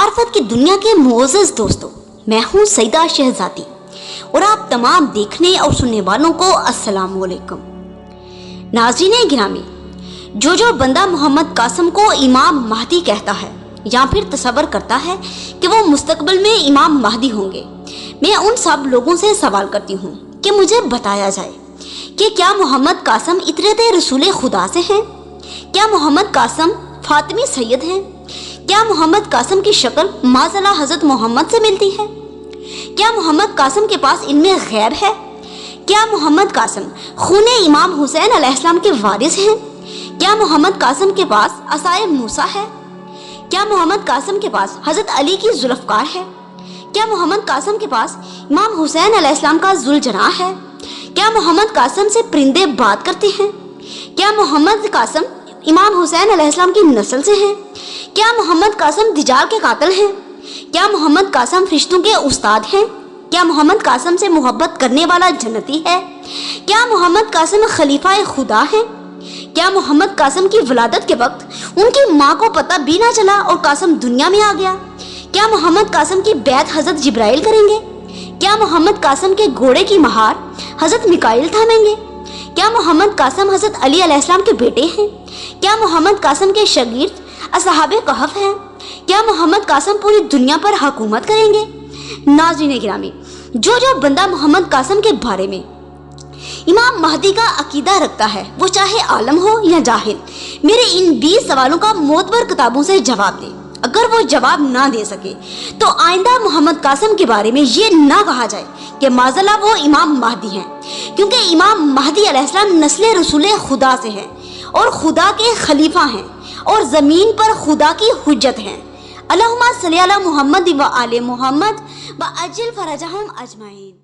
معرفت کی دنیا کے معزز دوستوں، میں ہوں سیدہ شہزادی اور آپ تمام دیکھنے اور سننے والوں کو السلام علیکم۔ ناظرین گرامی، جو بندہ محمد قاسم کو امام مہدی کہتا ہے یا پھر تصور کرتا ہے کہ وہ مستقبل میں امام مہدی ہوں گے، میں ان سب لوگوں سے سوال کرتی ہوں کہ مجھے بتایا جائے کہ کیا محمد قاسم اطرت رسول خدا سے ہیں؟ کیا محمد قاسم فاطمی سید ہیں؟ کیا محمد قاسم کی شکل معاذاللہ حضرت محمد سے ملتی ہے؟ کیا محمد قاسم کے پاس علم غیب ہے؟ کیا محمد قاسم خون امام حسین علیہ السلام کے وارث ہیں؟ کیا محمد قاسم کے پاس عصائے موسیٰ ہے؟ کیا محمد قاسم کے پاس حضرت علی کی ذوالفقار ہے؟ کیا محمد قاسم کے پاس امام حسین علیہ السلام کا ذوالجناح ہے؟ کیا محمد قاسم سے پرندے بات کرتے ہیں؟ کیا محمد قاسم امام حسین علیہ السلام کی نسل سے ہیں؟ کیا محمد قاسم دجال کے قاتل ہیں؟ کیا محمد قاسم فرشتوں کے استاد ہیں؟ کیا محمد قاسم سے محبت کرنے والا جنتی ہے؟ کیا محمد قاسم خلیفہ خدا ہیں؟ کیا محمد قاسم کی ولادت کے وقت ان کی ماں کو پتہ بھی نہ چلا اور قاسم دنیا میں آ گیا؟ کیا محمد قاسم کی بیعت حضرت جبرائیل کریں گے؟ کیا محمد قاسم کے گھوڑے کی مہار حضرت میکائیل تھامیں گے؟ کیا محمد قاسم حضرت علی علیہ السلام کے بیٹے ہیں؟ کیا محمد قاسم کے شاگرد اصحاب کہف ہیں؟ کیا محمد قاسم پوری دنیا پر حکومت کریں گے؟ ناظرین گرامی، جو بندہ محمد قاسم کے بارے میں امام مہدی کا عقیدہ رکھتا ہے، وہ چاہے عالم ہو یا جاہل، میرے ان 20 سوالوں کا معتبر کتابوں سے جواب دے۔ اگر وہ جواب نہ دے سکے تو آئندہ محمد قاسم کے بارے میں یہ نہ کہا جائے کہ معاذاللہ وہ امام مہدی ہیں، کیونکہ امام مہدی علیہ السلام نسل رسول خدا سے ہیں اور خدا کے خلیفہ ہیں اور زمین پر خدا کی حجت ہیں۔ اللہم صلی علی محمد و آل محمد و عجل فرجہم اجمعین۔